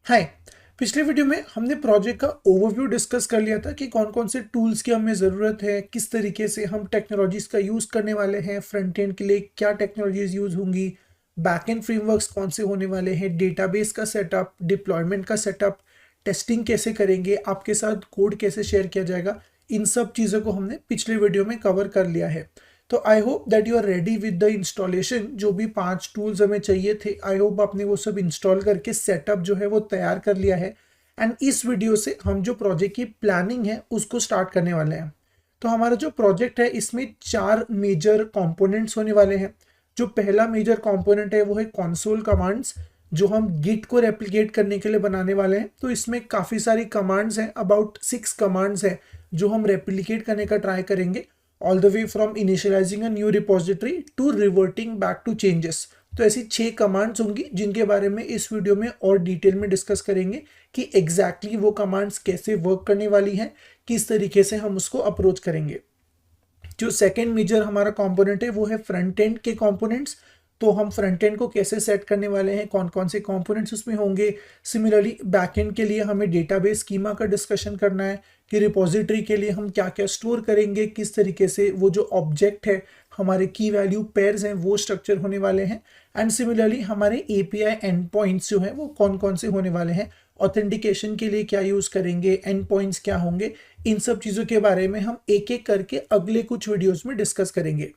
हाय। पिछले वीडियो में हमने प्रोजेक्ट का ओवरव्यू डिस्कस कर लिया था कि कौन कौन से टूल्स की हमें ज़रूरत है, किस तरीके से हम टेक्नोलॉजीज़ का यूज़ करने वाले हैं, फ्रंट एंड के लिए क्या टेक्नोलॉजीज़ यूज़ होंगी, बैक एंड फ्रेमवर्क्स कौन से होने वाले हैं, डेटाबेस का सेटअप, डिप्लॉयमेंट का सेटअप, टेस्टिंग कैसे करेंगे, आपके साथ कोड कैसे शेयर किया जाएगा। इन सब चीज़ों को हमने पिछले वीडियो में कवर कर लिया है। तो I hope that you are ready with the installation. जो भी 5 टूल्स हमें चाहिए थे, आई होप आपने वो सब इंस्टॉल करके सेटअप जो है वो तैयार कर लिया है। एंड इस वीडियो से हम जो प्रोजेक्ट की प्लानिंग है उसको स्टार्ट करने वाले हैं। तो हमारा जो प्रोजेक्ट है इसमें 4 मेजर कंपोनेंट्स होने वाले हैं। जो पहला मेजर कंपोनेंट है वो है कंसोल कमांड्स, जो हम गिट को रेप्लिकेट करने के लिए बनाने वाले हैं। तो इसमें काफ़ी सारी कमांड्स हैं, अबाउट 6 कमांड्स हैं जो हम रेप्लिकेट करने का ट्राई करेंगे, all the way from initialising a new repository to reverting back to changes. तो ऐसी 6 कमांड्स होंगी जिनके बारे में इस वीडियो में और डिटेल में डिस्कस करेंगे कि एग्जैक्टली वो कमांड्स कैसे वर्क करने वाली हैं, किस तरीके से हम उसको अप्रोच करेंगे। जो सेकेंड मेजर हमारा कंपोनेंट है वो है फ्रंट एंड के कंपोनेंट्स। तो हम फ्रंट एंड को कैसे सेट करने वाले हैं, कौन कौन से कंपोनेंट्स उसमें होंगे। सिमिलरली बैक एंड के लिए हमें डेटाबेस स्कीमा का डिस्कशन करना है कि रिपोजिटरी के लिए हम क्या क्या स्टोर करेंगे, किस तरीके से वो जो ऑब्जेक्ट है, हमारे की वैल्यू पेयर्स हैं, वो स्ट्रक्चर होने वाले हैं। एंड सिमिलरली हमारे एपीआई एंड पॉइंट्स जो हैं वो कौन कौन से होने वाले हैं, ऑथेंटिकेशन के लिए क्या यूज़ करेंगे, एंड पॉइंट्स क्या होंगे। इन सब चीज़ों के बारे में हम एक एक करके अगले कुछ वीडियोस में डिस्कस करेंगे।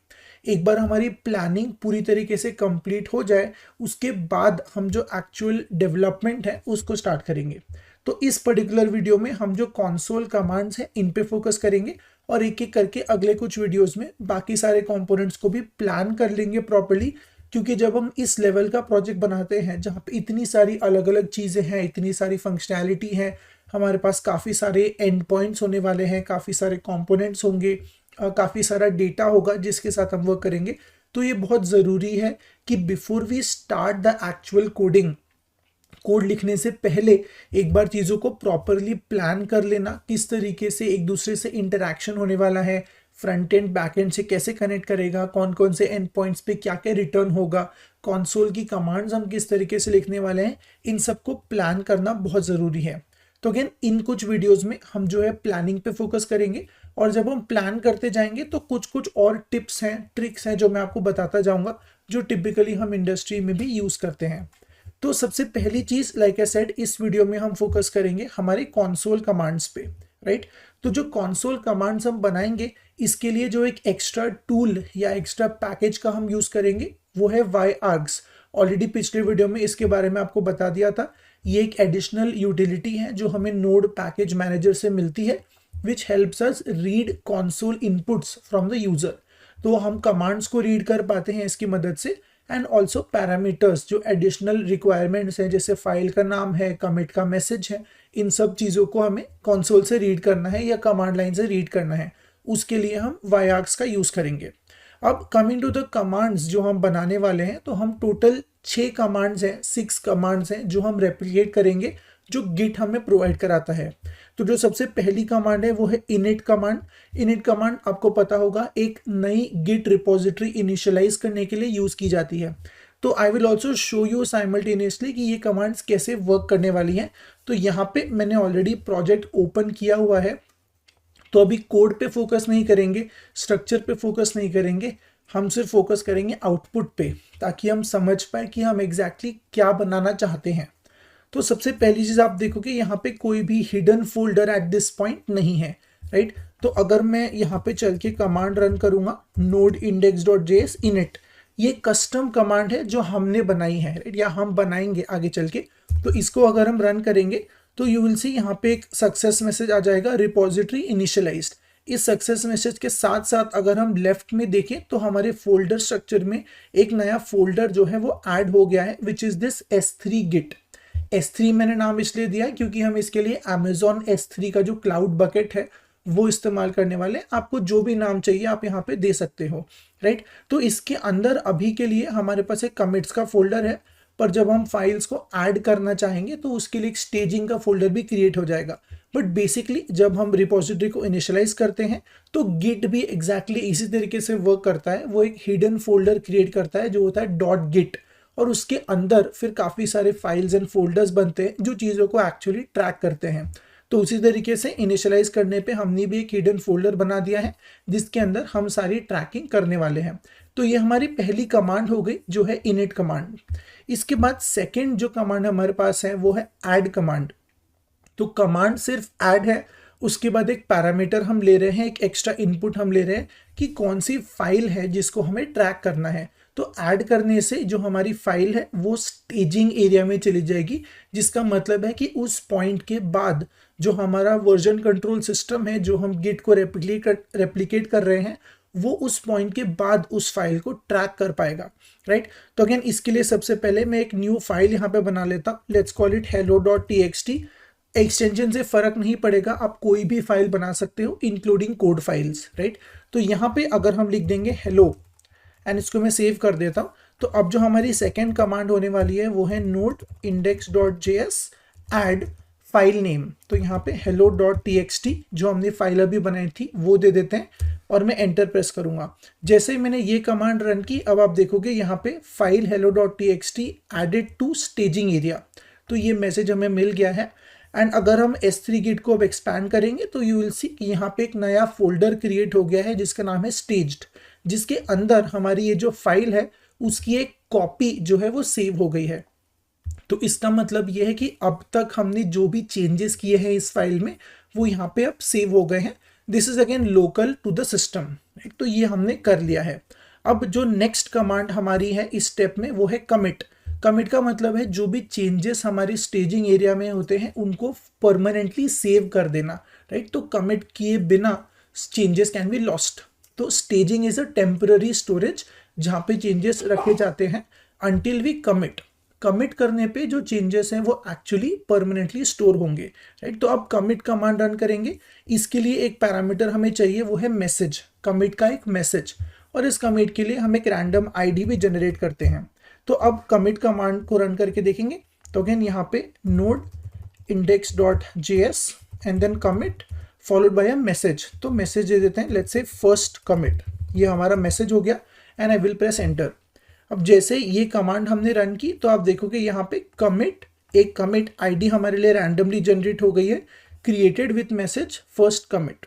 एक बार हमारी प्लानिंग पूरी तरीके से कंप्लीट हो जाए उसके बाद हम जो एक्चुअल डेवलपमेंट है उसको स्टार्ट करेंगे। तो इस पर्टिकुलर वीडियो में हम जो कंसोल कमांड्स हैं इन पे फोकस करेंगे और एक एक करके अगले कुछ वीडियोस में बाकी सारे कंपोनेंट्स को भी प्लान कर लेंगे प्रॉपर्ली। क्योंकि जब हम इस लेवल का प्रोजेक्ट बनाते हैं जहाँ पे इतनी सारी अलग अलग चीज़ें हैं, इतनी सारी फंक्शनैलिटी है, हमारे पास काफ़ी सारे एंड पॉइंट्स होने वाले हैं, काफ़ी सारे कंपोनेंट्स होंगे, काफ़ी सारा डेटा होगा जिसके साथ हम वर्क करेंगे। तो ये बहुत ज़रूरी है कि before we start the actual coding, code लिखने से पहले एक बार चीज़ों को प्रॉपरली प्लान कर लेना, किस तरीके से एक दूसरे से इंटरेक्शन होने वाला है, फ्रंट एंड बैक एंड से कैसे कनेक्ट करेगा, कौन कौन से एंड पॉइंट्स पे क्या क्या रिटर्न होगा, कंसोल की कमांड्स हम किस तरीके से लिखने वाले हैं, इन सबको प्लान करना बहुत ज़रूरी है। तो अगेन इन कुछ वीडियोस में हम जो है प्लानिंग पे फोकस करेंगे और जब हम प्लान करते जाएंगे तो कुछ कुछ और टिप्स हैं, ट्रिक्स हैं जो मैं आपको बताता जाऊंगा, जो टिपिकली हम इंडस्ट्री में भी यूज़ करते हैं। तो सबसे पहली चीज, लाइक आई सेड, इस वीडियो में हम फोकस करेंगे हमारे कंसोल कमांड्स पे, राइट। तो जो कंसोल कमांड्स हम बनाएंगे इसके लिए जो एक एक्स्ट्रा टूल या एक्स्ट्रा पैकेज का हम यूज करेंगे वो है वाई-आर्ग्स। ऑलरेडी पिछले वीडियो में इसके बारे में आपको बता दिया था। ये एक एडिशनल यूटिलिटी है जो हमें नोड पैकेज मैनेजर से मिलती है, which helps us read console inputs from the user. तो हम कमांड्स को रीड कर पाते हैं इसकी मदद से। एंड ऑल्सो पैरामीटर्स, जो एडिशनल रिक्वायरमेंट्स हैं, जैसे फाइल का नाम है, कमिट का मैसेज है, इन सब चीज़ों को हमें कंसोल से रीड करना है या कमांड लाइन से रीड करना है, उसके लिए हम वाई-आर्ग्स का यूज़ करेंगे। अब कमिंग टू द कमांड्स जो हम बनाने वाले हैं, तो हम टोटल 6 कमांड्स हैं, 6 कमांड्स हैं जो हम रेप्लिकेट करेंगे, जो गिट हमें प्रोवाइड कराता है। तो जो सबसे पहली कमांड है वो है इनिट कमांड। इनिट कमांड आपको पता होगा एक नई गिट रिपोजिटरी इनिशियलाइज करने के लिए यूज़ की जाती है। तो I will also show you simultaneously कि ये कमांड्स कैसे वर्क करने वाली हैं। तो यहाँ पे मैंने ऑलरेडी प्रोजेक्ट ओपन किया हुआ है, तो अभी कोड पे फोकस नहीं करेंगे, स्ट्रक्चर पे फोकस नहीं करेंगे, हम सिर्फ फोकस करेंगे आउटपुट पे, ताकि हम समझ पाए कि हम एग्जैक्टली क्या बनाना चाहते हैं। तो सबसे पहली चीज आप देखोगे यहाँ पे कोई भी hidden folder at this point नहीं है, राइट। तो अगर मैं यहाँ पे चल के कमांड रन करूंगा node index.js init, ये कस्टम कमांड है जो हमने बनाई है, राइट, या हम बनाएंगे आगे चल के। तो इसको अगर हम रन करेंगे तो यू विल सी यहाँ पे एक सक्सेस मैसेज आ जाएगा, रिपोजिटरी इनिशियलाइज्ड। इस सक्सेस मैसेज के साथ साथ अगर हम लेफ्ट में देखें तो हमारे फोल्डर स्ट्रक्चर में एक नया फोल्डर जो है वो ऐड हो गया है, which is this S3 Git. S3 मैंने नाम इसलिए दिया है क्योंकि हम इसके लिए Amazon S3 का जो क्लाउड बकेट है वो इस्तेमाल करने वाले। आपको जो भी नाम चाहिए आप यहाँ पे दे सकते हो, राइट। तो इसके अंदर अभी के लिए हमारे पास एक कमिट्स का फोल्डर है, पर जब हम फाइल्स को ऐड करना चाहेंगे तो उसके लिए एक स्टेजिंग का फोल्डर भी क्रिएट हो जाएगा। बट बेसिकली जब हम रिपोजिटरी को इनिशियलाइज करते हैं तो गिट भी एग्जैक्टली इसी तरीके से वर्क करता है। वो एक हिडन फोल्डर क्रिएट करता है जो होता है डॉट गिट, और उसके अंदर फिर काफ़ी सारे फाइल्स एंड फोल्डर्स बनते हैं जो चीज़ों को एक्चुअली ट्रैक करते हैं। तो उसी तरीके से इनिशियलाइज करने पे हमने भी एक हिडन फोल्डर बना दिया है जिसके अंदर हम सारी ट्रैकिंग करने वाले हैं। तो ये हमारी पहली कमांड हो गई जो है इनिट कमांड। इसके बाद सेकेंड जो कमांड हमारे पास है वो है ऐड कमांड। तो कमांड सिर्फ ऐड है, उसके बाद एक पैरामीटर हम ले रहे हैं, एक एक्स्ट्रा इनपुट हम ले रहे हैं कि कौन सी फाइल है जिसको हमें ट्रैक करना है। तो ऐड करने से जो हमारी फाइल है वो स्टेजिंग एरिया में चली जाएगी, जिसका मतलब है कि उस पॉइंट के बाद जो हमारा वर्जन कंट्रोल सिस्टम है, जो हम गिट को रेप्लिकेट कर रहे हैं, वो उस पॉइंट के बाद उस फाइल को ट्रैक कर पाएगा, राइट। तो अगेन इसके लिए सबसे पहले मैं एक न्यू फाइल यहाँ पे बना लेता हूँ। Let's call it hello.txt। Extension से फर्क नहीं पड़ेगा, आप कोई भी फाइल बना सकते हो इंक्लूडिंग कोड फाइल्स, राइट। तो यहाँ पे अगर हम लिख देंगे हेलो एंड इसको मैं सेव कर देता हूँ, तो अब जो हमारी सेकेंड कमांड होने वाली है वो है node index.js add file name. तो यहाँ पे hello.txt जो हमने फाइल अभी बनाई थी वो दे देते हैं और मैं एंटर प्रेस करूंगा। जैसे ही मैंने ये कमांड रन की, अब आप देखोगे यहाँ पे file hello.txt added to staging area. तो ये मैसेज हमें मिल गया है। एंड अगर हम S3 गिट को अब एक्सपैंड करेंगे तो यू विल सी कि यहाँ पे एक नया फोल्डर क्रिएट हो गया है जिसका नाम है स्टेज्ड, जिसके अंदर हमारी ये जो फाइल है उसकी एक कॉपी जो है वो सेव हो गई है। तो इसका मतलब ये है कि अब तक हमने जो भी चेंजेस किए हैं इस फाइल में वो यहाँ पे अब सेव हो गए हैं। This is again local to the system. तो ये हमने कर लिया है। अब जो नेक्स्ट कमांड हमारी है इस स्टेप में वो है कमिट। कमिट का मतलब है जो भी चेंजेस हमारी स्टेजिंग एरिया में होते हैं उनको परमानेंटली सेव कर देना, राइट। तो कमिट किए बिना चेंजेस कैन बी लॉस्ट। तो staging is a temporary storage जहाँ पे चेंजेस रखे जाते हैं अंटिल वी कमिट। कमिट करने पे जो चेंजेस हैं वो एक्चुअली परमानेंटली स्टोर होंगे, राइट। तो अब कमिट कमांड रन करेंगे। इसके लिए एक पैरामीटर हमें चाहिए, वो है मैसेज, कमिट का एक मैसेज। और इस कमिट के लिए हम एक रैंडम आईडी भी जनरेट करते हैं। तो अब कमिट कमांड को रन करके देखेंगे तो अगेन यहाँ पे node index.js and then commit followed by a message. तो मैसेज दे देते हैं, लेट्स से फर्स्ट कमिट। ये हमारा मैसेज हो गया and I will press enter. अब जैसे ये कमांड हमने रन की तो आप देखोगे यहाँ पे कमिट, एक कमिट आईडी हमारे लिए रैंडमली जनरेट हो गई है, created with message first commit.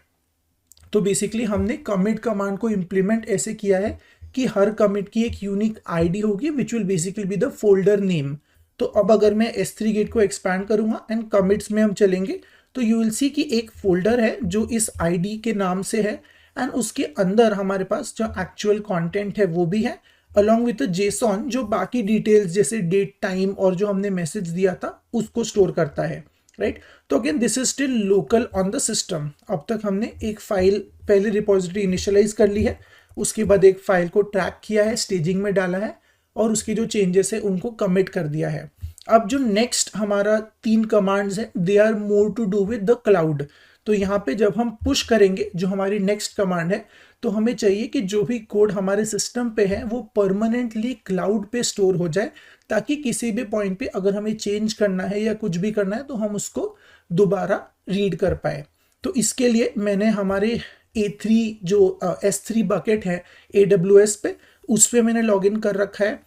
तो बेसिकली हमने कमिट कमांड को इम्प्लीमेंट ऐसे किया है कि हर कमिट की एक यूनिक आईडी होगी which will basically be the folder name. तो अब अगर मैं S3 गिट को एक्सपैंड करूंगा एंड कमिट्स में हम चलेंगे तो यू विल सी कि एक फोल्डर है जो इस आईडी के नाम से है एंड उसके अंदर हमारे पास जो एक्चुअल कंटेंट है वो भी है, अलॉन्ग विथ जेसॉन जो बाकी डिटेल्स जैसे डेट, टाइम और जो हमने मैसेज दिया था उसको स्टोर करता है, राइट। तो again this is still local on the system. अब तक हमने एक फाइल पहले रिपोजिटरी इनिशियलाइज कर ली है, उसके बाद एक फाइल को ट्रैक किया है, स्टेजिंग में डाला है और उसकी जो चेंजेस है उनको कमिट कर दिया है। अब जो नेक्स्ट हमारा 3 कमांड्स हैं they are more to do with the cloud. तो यहाँ पे जब हम पुश करेंगे जो हमारी नेक्स्ट कमांड है तो हमें चाहिए कि जो भी कोड हमारे सिस्टम पे है वो परमानेंटली क्लाउड पे स्टोर हो जाए, ताकि किसी भी पॉइंट पे अगर हमें चेंज करना है या कुछ भी करना है तो हम उसको दोबारा रीड कर पाए। तो इसके लिए मैंने हमारे A3 जो S3 बकेट है AWS पे, उस पे मैंने लॉगिन कर रखा है।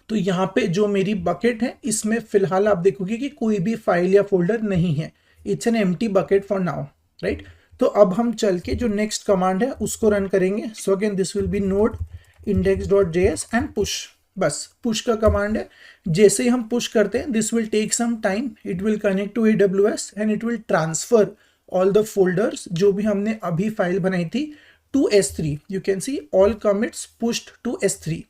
तो यहाँ पे जो मेरी बकेट है इसमें फिलहाल आप देखोगे कि कोई भी फाइल या फोल्डर नहीं है, it's an empty bucket for now, right. तो अब हम चल के जो नेक्स्ट कमांड है उसको रन करेंगे। So again this will be node index.js and push. बस पुश का कमांड है। जैसे ही हम पुश करते हैं this will take some time, it will connect to AWS and it will transfer all the folders जो भी हमने अभी फाइल बनाई थी to S3। You can see all commits pushed to S3।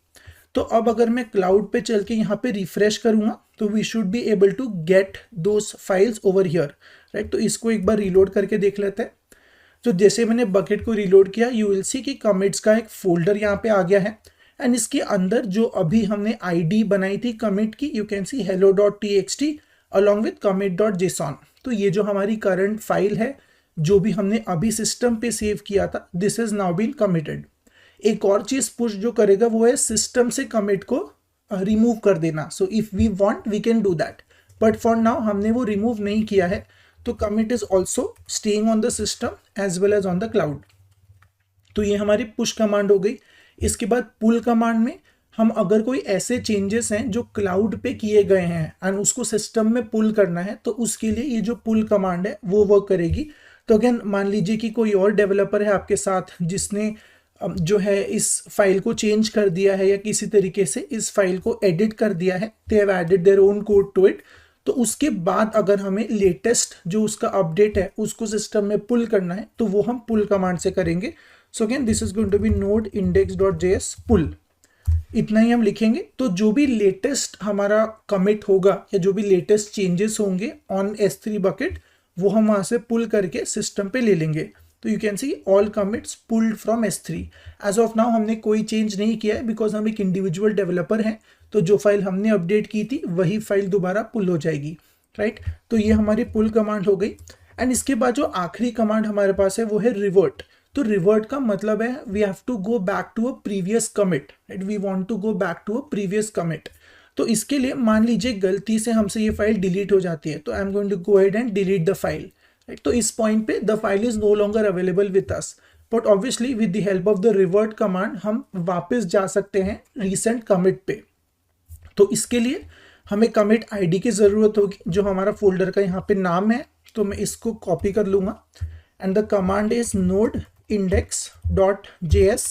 तो अब अगर मैं क्लाउड पे चल के यहाँ पे रिफ्रेश करूंगा तो we should be able to get those files over here, right. तो इसको एक बार रिलोड करके देख लेते हैं। तो जैसे मैंने बकेट को रिलोड किया यू विल सी कि कमिट्स का एक फोल्डर यहाँ पे आ गया है एंड इसके अंदर जो अभी हमने आईडी बनाई थी कमिट की, you can C hello.txt along with commit.json। तो ये जो हमारी करंट फाइल है जो भी हमने अभी सिस्टम पे सेव किया था, this is now been committed. एक और चीज पुश जो करेगा वो है सिस्टम से कमिट को रिमूव कर देना। So if we want we can do that, but for now हमने वो रिमूव नहीं किया है। तो commit is also staying on the system as well as on the cloud. तो ये हमारी पुश कमांड हो गई। इसके बाद पुल कमांड में हम अगर कोई ऐसे चेंजेस हैं जो क्लाउड पे किए गए हैं एंड उसको सिस्टम में पुल करना है, तो उसके लिए ये जो पुल कमांड है वो वर्क करेगी। तो अगेन मान लीजिए कि कोई और डेवलपर है आपके साथ जिसने जो है इस फाइल को चेंज कर दिया है या किसी तरीके से इस फाइल को एडिट कर दिया है, they have added their own code to it. तो उसके बाद अगर हमें लेटेस्ट जो उसका अपडेट है उसको सिस्टम में पुल करना है, तो वो हम पुल कमांड से करेंगे। So again this is going to be node index.js pull. इतना ही हम लिखेंगे। तो जो भी लेटेस्ट हमारा कमिट होगा या जो भी लेटेस्ट चेंजेस होंगे ऑन S3 बकेट, वो हम वहां से पुल करके सिस्टम पे ले लेंगे। तो you can see all commits pulled from S3। As of now हमने कोई चेंज नहीं किया है बिकॉज हम एक इंडिविजुअल डेवलपर हैं, तो जो फाइल हमने अपडेट की थी वही फाइल दोबारा पुल हो जाएगी, राइट। तो ये हमारी पुल कमांड हो गई। एंड इसके बाद जो आखिरी कमांड हमारे पास है वो है रिवर्ट। तो रिवर्ट का मतलब है we have to go back to a previous commit, right, we want to go back to a previous commit. तो इसके लिए मान लीजिए गलती से हमसे ये फाइल डिलीट हो जाती है, तो I am going to go ahead and delete the file, right. तो इस पॉइंट पे the file is no longer available with us, but obviously with the help of the revert command हम वापस जा सकते हैं रिसेंट कमिट पे। तो इसके लिए हमें कमिट आईडी की ज़रूरत होगी, जो हमारा फोल्डर का यहाँ पे नाम है। तो मैं इसको कॉपी कर लूँगा and the command is node index.js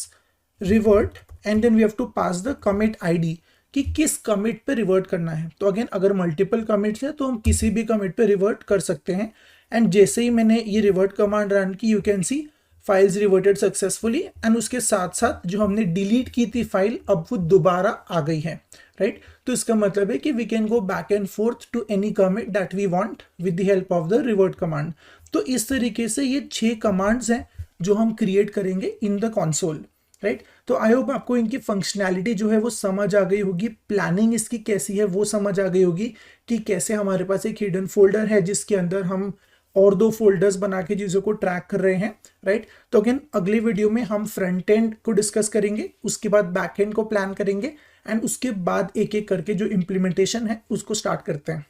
revert and then we have to pass the commit ID कि किस कमिट पे रिवर्ट करना है। तो अगेन अगर मल्टीपल कमिट्स है तो हम किसी भी कमिट पे रिवर्ट कर सकते हैं। एंड जैसे ही मैंने ये रिवर्ट कमांड रन की, you can C files reverted successfully and उसके साथ साथ जो हमने डिलीट की थी फाइल अब वो दोबारा आ गई है, राइट। तो इसका मतलब है कि we can go back and forth to any commit that we want with the help of the revert command. तो इस तरीके से ये 6 कमांड्स हैं जो हम क्रिएट करेंगे इन द कंसोल, राइट। तो आई होप आपको इनकी फंक्शनैलिटी जो है वो समझ आ गई होगी, प्लानिंग इसकी कैसी है वो समझ आ गई होगी कि कैसे हमारे पास एक हिडन फोल्डर है जिसके अंदर हम और 2 फोल्डर्स बना के चीज़ों को ट्रैक कर रहे हैं, राइट। तो अगेन अगली वीडियो में हम फ्रंट एंड को डिस्कस करेंगे, उसके बाद बैक एंड को प्लान करेंगे एंड उसके बाद एक एक करके जो इम्प्लीमेंटेशन है उसको स्टार्ट करते हैं।